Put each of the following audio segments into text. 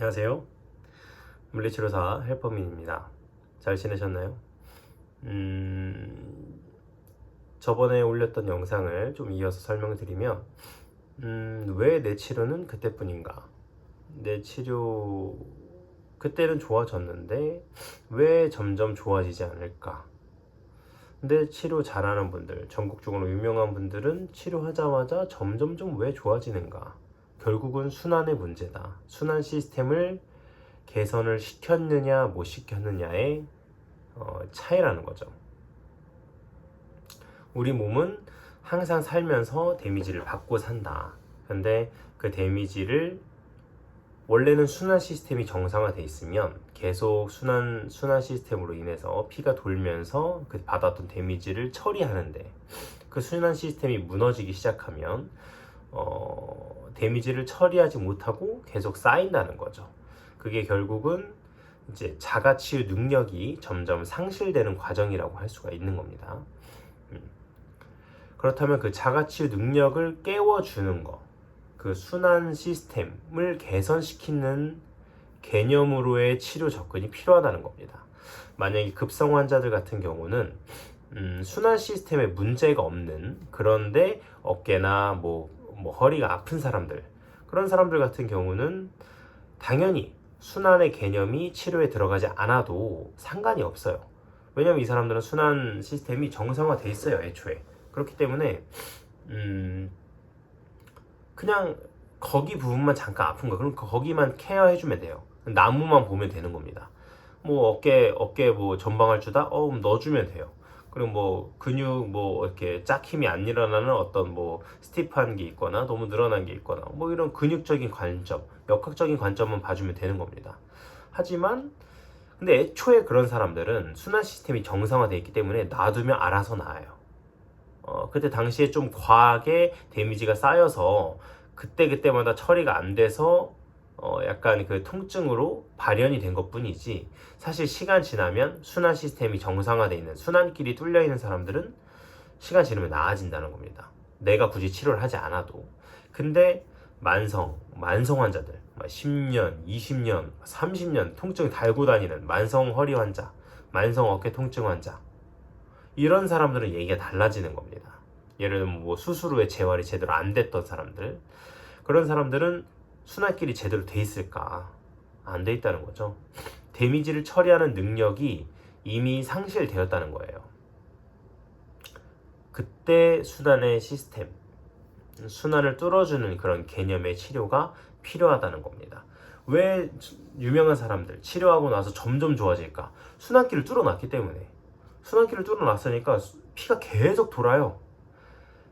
안녕하세요. 물리치료사 헬퍼민입니다. 잘 지내셨나요? 저번에 올렸던 영상을 좀 이어서 설명드리면 왜 내 치료는 그때뿐인가? 내 치료 그때는 좋아졌는데 왜 점점 좋아지지 않을까? 근데 치료 잘하는 분들, 전국적으로 유명한 분들은 치료하자마자 점점점 왜 좋아지는가? 결국은 순환의 문제다. 순환 시스템을 개선을 시켰느냐 못 시켰느냐의 차이라는 거죠. 우리 몸은 항상 살면서 데미지를 받고 산다. 근데 그 데미지를 원래는 순환 시스템이 정상화돼 있으면 계속 순환 시스템으로 인해서 피가 돌면서 그 받았던 데미지를 처리하는데, 그 순환 시스템이 무너지기 시작하면 데미지를 처리하지 못하고 계속 쌓인다는 거죠. 그게 결국은 이제 자가치유 능력이 점점 상실되는 과정이라고 할 수가 있는 겁니다. 그렇다면 그 자가치유 능력을 깨워주는 거, 그 순환 시스템을 개선시키는 개념으로의 치료 접근이 필요하다는 겁니다. 만약에 급성 환자들 같은 경우는 순환 시스템에 문제가 없는, 그런데 어깨나 뭐 허리가 아픈 사람들, 그런 사람들 같은 경우는 당연히 순환의 개념이 치료에 들어가지 않아도 상관이 없어요. 왜냐면 이 사람들은 순환 시스템이 정상화돼 있어요, 애초에. 그렇기 때문에 그냥 거기 부분만 잠깐 아픈 거, 그럼 거기만 케어해주면 돼요. 나무만 보면 되는 겁니다. 뭐 어깨 뭐 전방을 주다, 넣어주면 돼요. 그리고 뭐 근육 뭐 이렇게 짝 힘이 안 일어나는 어떤 뭐 스티프한 게 있거나 너무 늘어난 게 있거나 뭐 이런 근육적인 관점, 역학적인 관점만 봐주면 되는 겁니다. 하지만 근데 애초에 그런 사람들은 순환 시스템이 정상화되어 있기 때문에 놔두면 알아서 나아요. 그때 당시에 좀 과하게 데미지가 쌓여서 그때마다 처리가 안 돼서 약간 그 통증으로 발현이 된 것뿐이지, 사실 시간 지나면 순환 시스템이 정상화되어 있는, 순환길이 뚫려 있는 사람들은 시간 지나면 나아진다는 겁니다. 내가 굳이 치료를 하지 않아도. 근데 만성 환자들 10년, 20년, 30년 통증 달고 다니는 만성 허리 환자, 만성 어깨 통증 환자, 이런 사람들은 얘기가 달라지는 겁니다. 예를 들면 뭐 수술 후에 재활이 제대로 안 됐던 사람들, 그런 사람들은 순환길이 제대로 돼 있을까? 안 돼 있다는 거죠. 데미지를 처리하는 능력이 이미 상실되었다는 거예요. 그때 순환의 시스템, 순환을 뚫어주는 그런 개념의 치료가 필요하다는 겁니다. 왜 유명한 사람들 치료하고 나서 점점 좋아질까? 순환길을 뚫어놨기 때문에. 순환길을 뚫어놨으니까 피가 계속 돌아요.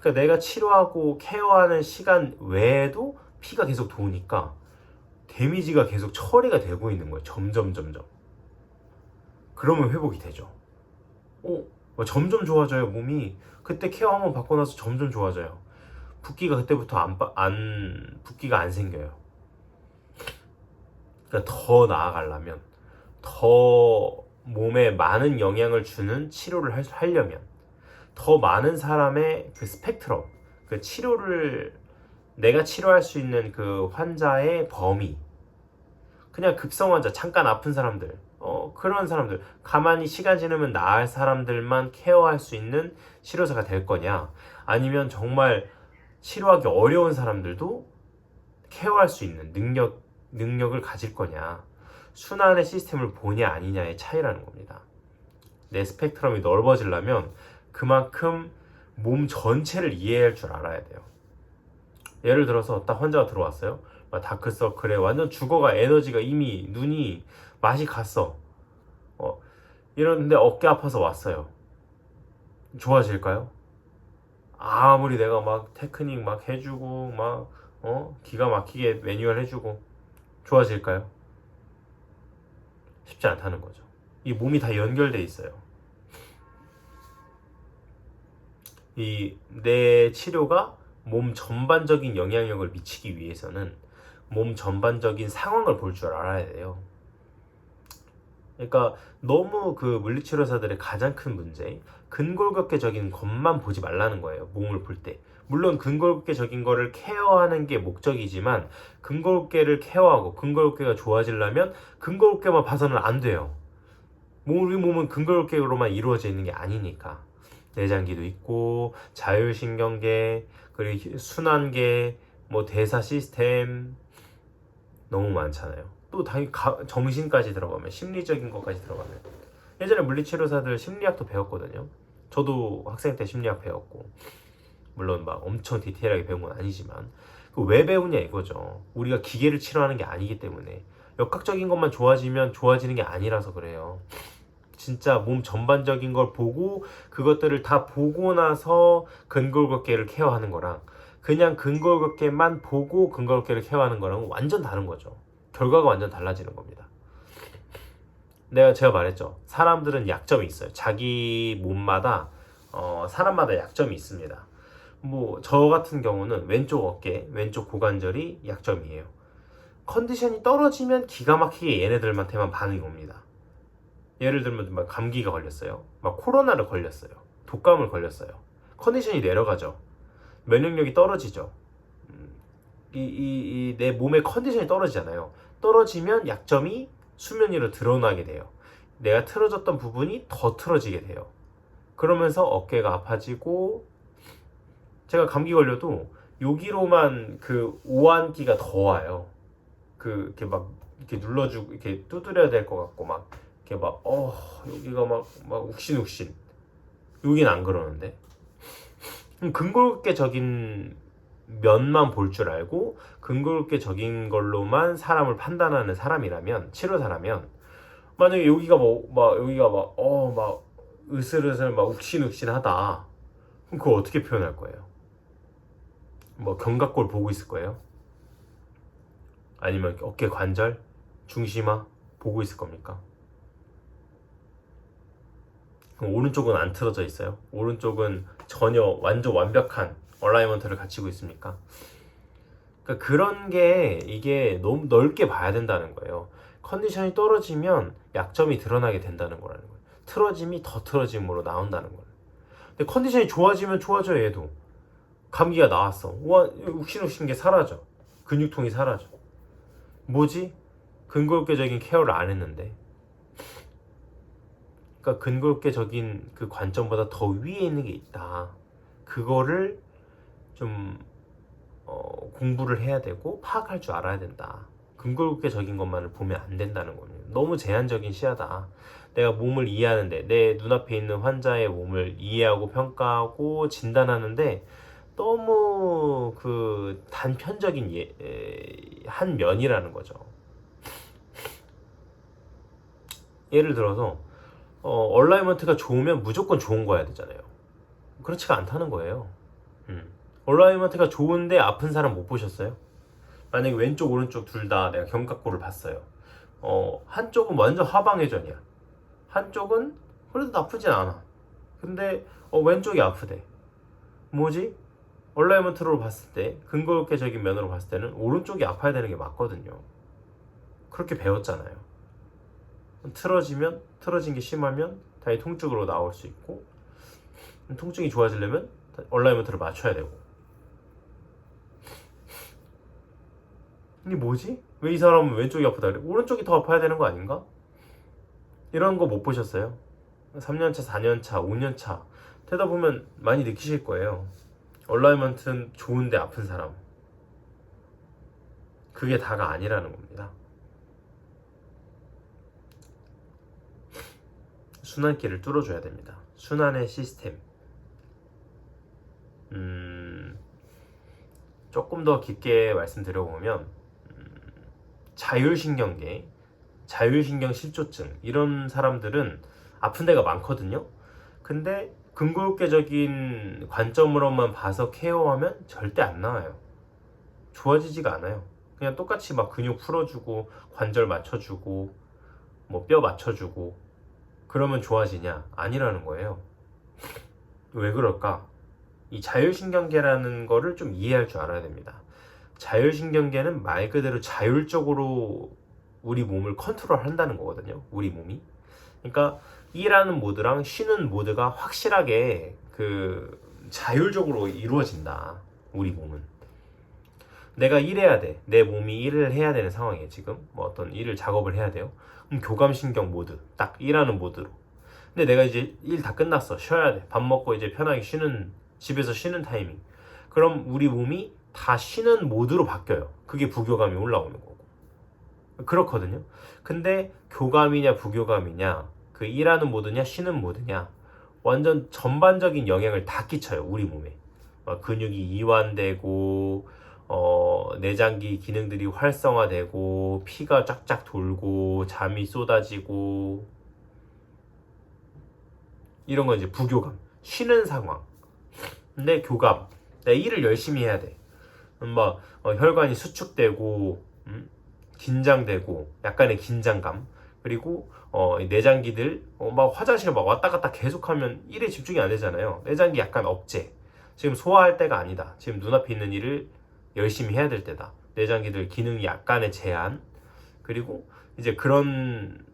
그러니까 내가 치료하고 케어하는 시간 외에도 피가 계속 도니까 데미지가 계속 처리가 되고 있는 거예요. 점점. 그러면 회복이 되죠. 점점 좋아져요, 몸이. 그때 케어 한번 받고 나서 점점 좋아져요. 붓기가 그때부터 붓기가 안 생겨요. 그러니까 더 나아가려면, 더 몸에 많은 영향을 주는 치료를 하려면, 더 많은 사람의 그 스펙트럼, 그 치료를, 내가 치료할 수 있는 그 환자의 범위, 그냥 급성 환자, 잠깐 아픈 사람들, 그런 사람들, 가만히 시간 지나면 나을 사람들만 케어할 수 있는 치료사가 될 거냐, 아니면 정말 치료하기 어려운 사람들도 케어할 수 있는 능력을 가질 거냐, 순환의 시스템을 보냐 아니냐의 차이라는 겁니다. 내 스펙트럼이 넓어지려면 그만큼 몸 전체를 이해할 줄 알아야 돼요. 예를 들어서 딱 환자가 들어왔어요. 다크서클에 완전 죽어가, 에너지가 이미, 눈이 맛이 갔어. 이러는데 어깨 아파서 왔어요. 좋아질까요? 아무리 내가 막 테크닉 막 해주고 기가 막히게 매뉴얼 해주고 좋아질까요? 쉽지 않다는 거죠. 이 몸이 다 연결돼 있어요. 이 내 치료가 몸 전반적인 영향력을 미치기 위해서는 몸 전반적인 상황을 볼 줄 알아야 돼요. 그러니까 너무 그 물리치료사들의 가장 큰 문제, 근골격계적인 것만 보지 말라는 거예요. 몸을 볼 때. 물론 근골격계적인 거를 케어하는 게 목적이지만 근골격계를 케어하고 근골격계가 좋아지려면 근골격계만 봐서는 안 돼요. 우리 몸은 근골격계로만 이루어져 있는 게 아니니까. 내장기도 있고 자율신경계, 그리고 순환계, 뭐 대사 시스템 너무 많잖아요. 또 당연히 정신까지 들어가면, 심리적인 것까지 들어가면, 예전에 물리치료사들 심리학도 배웠거든요. 저도 학생 때 심리학 배웠고, 물론 막 엄청 디테일하게 배운 건 아니지만, 그 왜 배우냐 이거죠. 우리가 기계를 치료하는 게 아니기 때문에. 역학적인 것만 좋아지면 좋아지는 게 아니라서 그래요. 진짜 몸 전반적인 걸 보고 그것들을 다 보고 나서 근골격계를 케어하는 거랑, 그냥 근골격계만 보고 근골격계를 케어하는 거랑 완전 다른 거죠. 결과가 완전 달라지는 겁니다. 제가 말했죠. 사람들은 약점이 있어요. 자기 몸마다 사람마다 약점이 있습니다. 뭐 저 같은 경우는 왼쪽 어깨, 왼쪽 고관절이 약점이에요. 컨디션이 떨어지면 기가 막히게 얘네들한테만 반응이 옵니다. 예를 들면 막 감기가 걸렸어요. 막 코로나를 걸렸어요. 독감을 걸렸어요. 컨디션이 내려가죠. 면역력이 떨어지죠. 내 몸의 컨디션이 떨어지잖아요. 떨어지면 약점이 수면 위로 드러나게 돼요. 내가 틀어졌던 부분이 더 틀어지게 돼요. 그러면서 어깨가 아파지고, 제가 감기 걸려도 여기로만 그 오한기가 더 와요. 이렇게 막 이렇게 눌러주고 이렇게 두드려야 될 것 같고, 막 이렇게 막 여기가 막 욱신욱신. 여긴 안 그러는데. 근골격계적인 면만 볼 줄 알고 근골격계적인 걸로만 사람을 판단하는 사람이라면, 치료사라면, 만약에 여기가 여기가 막 으슬으슬 막 욱신욱신하다. 그럼 그거 어떻게 표현할 거예요? 뭐 견갑골 보고 있을 거예요? 아니면 어깨 관절, 중심화 보고 있을 겁니까? 그럼 오른쪽은 안 틀어져 있어요? 오른쪽은 전혀 완전 완벽한 얼라이먼트를 갖추고 있습니까? 그러니까 그런 게, 이게 너무 넓게 봐야 된다는 거예요. 컨디션이 떨어지면 약점이 드러나게 된다는 거라는 거예요. 틀어짐이 더 틀어짐으로 나온다는 거예요. 근데 컨디션이 좋아지면 좋아져요. 얘도 감기가 나왔어. 와, 욱신욱신 게 사라져. 근육통이 사라져. 뭐지? 근골격계적인 케어를 안 했는데. 그러니까 근골격계적인 그 관점보다 더 위에 있는 게 있다. 그거를 좀 공부를 해야 되고 파악할 줄 알아야 된다. 근골격계적인 것만을 보면 안 된다는 겁니다. 너무 제한적인 시야다. 내가 몸을 이해하는데, 내 눈앞에 있는 환자의 몸을 이해하고 평가하고 진단하는데 너무 그 단편적인 한 면이라는 거죠. 예를 들어서 얼라이먼트가 좋으면 무조건 좋은 거야 되잖아요. 그렇지가 않다는 거예요. 얼라이먼트가 좋은데 아픈 사람 못 보셨어요? 만약에 왼쪽 오른쪽 둘 다 내가 견갑골을 봤어요. 한쪽은 완전 하방회전이야. 한쪽은 그래도 나쁘진 않아. 근데 왼쪽이 아프대. 뭐지? 얼라이먼트로 봤을 때, 근골격계적인 면으로 봤을 때는 오른쪽이 아파야 되는 게 맞거든요. 그렇게 배웠잖아요. 틀어진 게 심하면 다시 통증으로 나올 수 있고, 통증이 좋아지려면 얼라이먼트를 맞춰야 되고. 근데 뭐지? 왜 이 사람은 왼쪽이 아프다 그래? 오른쪽이 더 아파야 되는 거 아닌가? 이런 거 못 보셨어요? 3년차, 4년차, 5년차 되다 보면 많이 느끼실 거예요. 얼라이먼트는 좋은데 아픈 사람, 그게 다가 아니라는 겁니다. 순환기를 뚫어줘야 됩니다. 순환의 시스템. 조금 더 깊게 말씀드려보면, 자율신경계, 자율신경 실조증, 이런 사람들은 아픈 데가 많거든요. 근데 근골격계적인 관점으로만 봐서 케어하면 절대 안 나와요. 좋아지지가 않아요. 그냥 똑같이 막 근육 풀어주고 관절 맞춰주고 뭐 뼈 맞춰주고 그러면 좋아지냐? 아니라는 거예요. 왜 그럴까? 이 자율신경계라는 거를 좀 이해할 줄 알아야 됩니다. 자율신경계는 말 그대로 자율적으로 우리 몸을 컨트롤한다는 거거든요. 우리 몸이. 그러니까 일하는 모드랑 쉬는 모드가 확실하게 그 자율적으로 이루어진다. 우리 몸은. 내가 일해야 돼. 내 몸이 일을 해야 되는 상황이에요. 지금 뭐 어떤 일을 작업을 해야 돼요. 그럼 교감신경 모드, 딱 일하는 모드로. 근데 내가 이제 일 다 끝났어. 쉬어야 돼. 밥 먹고 이제 편하게 쉬는, 집에서 쉬는 타이밍. 그럼 우리 몸이 다 쉬는 모드로 바뀌어요. 그게 부교감이 올라오는 거고. 그렇거든요. 근데 교감이냐 부교감이냐, 그 일하는 모드냐 쉬는 모드냐, 완전 전반적인 영향을 다 끼쳐요. 우리 몸에. 근육이 이완되고 내장기 기능들이 활성화되고 피가 쫙쫙 돌고 잠이 쏟아지고, 이런 건 이제 부교감, 쉬는 상황. 근데 교감, 내가 일을 열심히 해야 돼. 막 혈관이 수축되고 긴장되고 약간의 긴장감, 그리고 내장기들 막 화장실 막 왔다 갔다 계속하면 일에 집중이 안 되잖아요. 내장기 약간 억제. 지금 소화할 때가 아니다. 지금 눈앞에 있는 일을 열심히 해야 될 때다. 내장기들 기능 약간의 제한. 그리고 이제 그런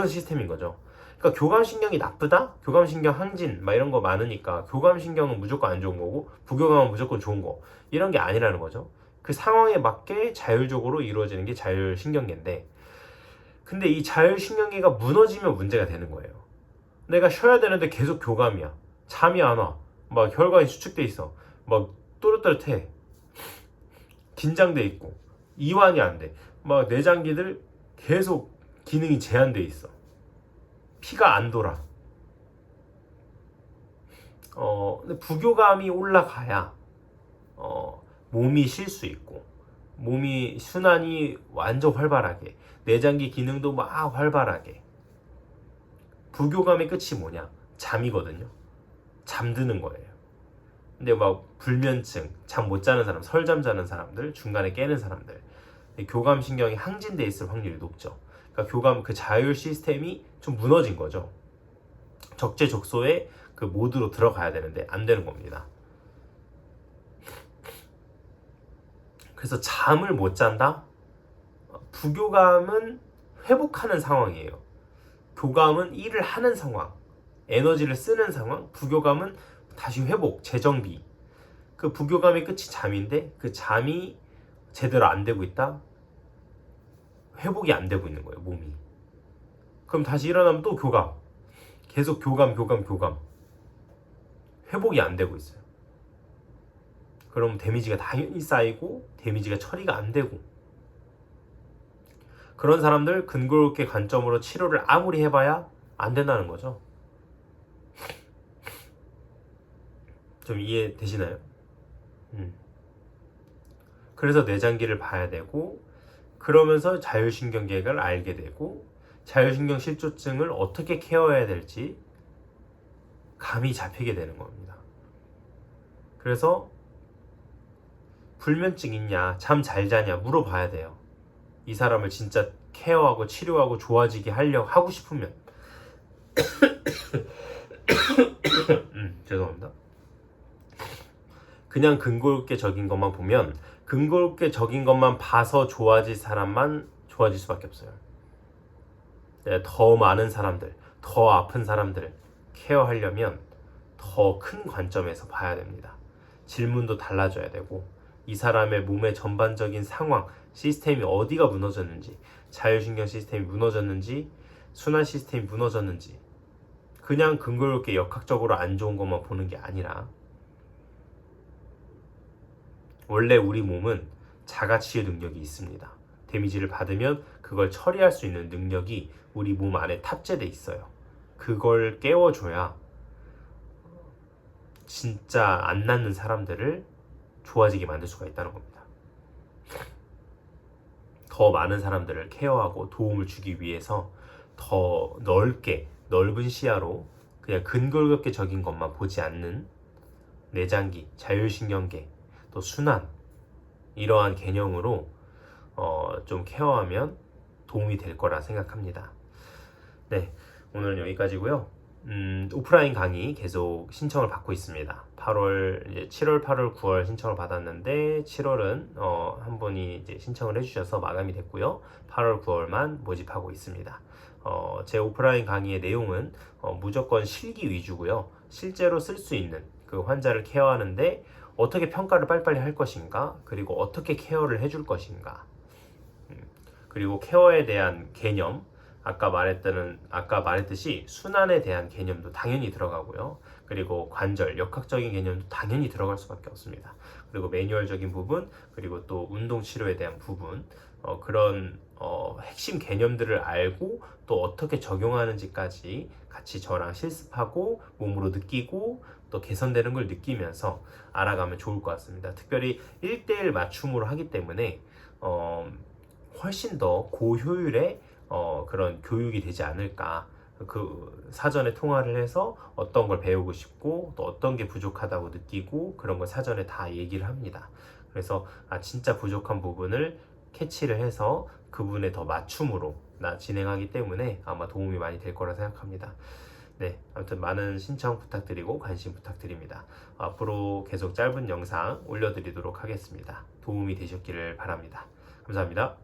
시스템인 거죠. 그러니까 교감신경이 나쁘다? 교감신경 항진 막 이런 거 많으니까 교감신경은 무조건 안 좋은 거고 부교감은 무조건 좋은 거, 이런 게 아니라는 거죠. 그 상황에 맞게 자율적으로 이루어지는 게 자율신경계인데, 근데 이 자율신경계가 무너지면 문제가 되는 거예요. 내가 쉬어야 되는데 계속 교감이야. 잠이 안 와. 막 혈관이 수축돼 있어. 막 또렷또렷해. 긴장돼 있고 이완이 안 돼. 막 내장기들 계속 기능이 제한돼 있어. 피가 안 돌아. 근데 부교감이 올라가야 몸이 쉴 수 있고, 몸이 순환이 완전 활발하게, 내장기 기능도 막 활발하게. 부교감의 끝이 뭐냐? 잠이거든요. 잠드는 거예요. 근데 막 불면증, 잠 못 자는 사람, 설잠 자는 사람들, 중간에 깨는 사람들, 교감신경이 항진돼 있을 확률이 높죠. 그러니까 교감, 그 자율 시스템이 좀 무너진 거죠. 적재적소에 그 모드로 들어가야 되는데 안 되는 겁니다. 그래서 잠을 못 잔다? 부교감은 회복하는 상황이에요. 교감은 일을 하는 상황, 에너지를 쓰는 상황. 부교감은 다시 회복, 재정비. 그 부교감의 끝이 잠인데 그 잠이 제대로 안 되고 있다? 회복이 안 되고 있는 거예요, 몸이. 그럼 다시 일어나면 또 교감. 계속 교감. 회복이 안 되고 있어요. 그럼 데미지가 당연히 쌓이고 데미지가 처리가 안 되고, 그런 사람들 근골격 관점으로 치료를 아무리 해봐야 안 된다는 거죠. 좀 이해되시나요? 그래서 내장기를 봐야 되고, 그러면서 자율신경계를 알게 되고, 자율신경 실조증을 어떻게 케어해야 될지 감이 잡히게 되는 겁니다. 그래서 불면증 있냐, 잠 잘 자냐 물어봐야 돼요. 이 사람을 진짜 케어하고 치료하고 좋아지게 하고 싶으면. 죄송합니다. 그냥 근골격적인 것만 보면, 근골격적인 것만 봐서 좋아질 사람만 좋아질 수밖에 없어요. 더 많은 사람들, 더 아픈 사람들 케어하려면 더 큰 관점에서 봐야 됩니다. 질문도 달라져야 되고, 이 사람의 몸의 전반적인 상황, 시스템이 어디가 무너졌는지, 자율신경 시스템이 무너졌는지, 순환 시스템이 무너졌는지, 그냥 근골격계 역학적으로 안 좋은 것만 보는 게 아니라, 원래 우리 몸은 자가치유 능력이 있습니다. 데미지를 받으면 그걸 처리할 수 있는 능력이 우리 몸 안에 탑재돼 있어요. 그걸 깨워줘야 진짜 안 낫는 사람들을 좋아지게 만들 수가 있다는 겁니다. 더 많은 사람들을 케어하고 도움을 주기 위해서 더 넓은 시야로 그냥 근골격계적인 것만 보지 않는 내장기, 자율신경계, 또 순환, 이러한 개념으로 좀 케어하면 도움이 될 거라 생각합니다. 네, 오늘은 여기까지고요. 오프라인 강의 계속 신청을 받고 있습니다. 8월, 이제 7월, 8월, 9월 신청을 받았는데 7월은 한 분이 이제 신청을 해주셔서 마감이 됐고요. 8월, 9월만 모집하고 있습니다. 제 오프라인 강의의 내용은 무조건 실기 위주고요. 실제로 쓸 수 있는 그 환자를 케어하는데 어떻게 평가를 빨리빨리 할 것인가, 그리고 어떻게 케어를 해줄 것인가, 그리고 케어에 대한 개념, 아까 말했듯이 순환에 대한 개념도 당연히 들어가고요. 그리고 관절, 역학적인 개념도 당연히 들어갈 수밖에 없습니다. 그리고 매뉴얼적인 부분, 그리고 또 운동 치료에 대한 부분, 그런 핵심 개념들을 알고 또 어떻게 적용하는지까지 같이 저랑 실습하고 몸으로 느끼고 또 개선되는 걸 느끼면서 알아가면 좋을 것 같습니다. 특별히 1대1 맞춤으로 하기 때문에 훨씬 더 고효율의 그런 교육이 되지 않을까. 그 사전에 통화를 해서 어떤 걸 배우고 싶고 또 어떤 게 부족하다고 느끼고 그런 걸 사전에 다 얘기를 합니다. 그래서 진짜 부족한 부분을 캐치를 해서 그분에 더 맞춤으로 진행하기 때문에 아마 도움이 많이 될 거라 생각합니다. 네, 아무튼 많은 신청 부탁드리고 관심 부탁드립니다. 앞으로 계속 짧은 영상 올려드리도록 하겠습니다. 도움이 되셨기를 바랍니다. 감사합니다.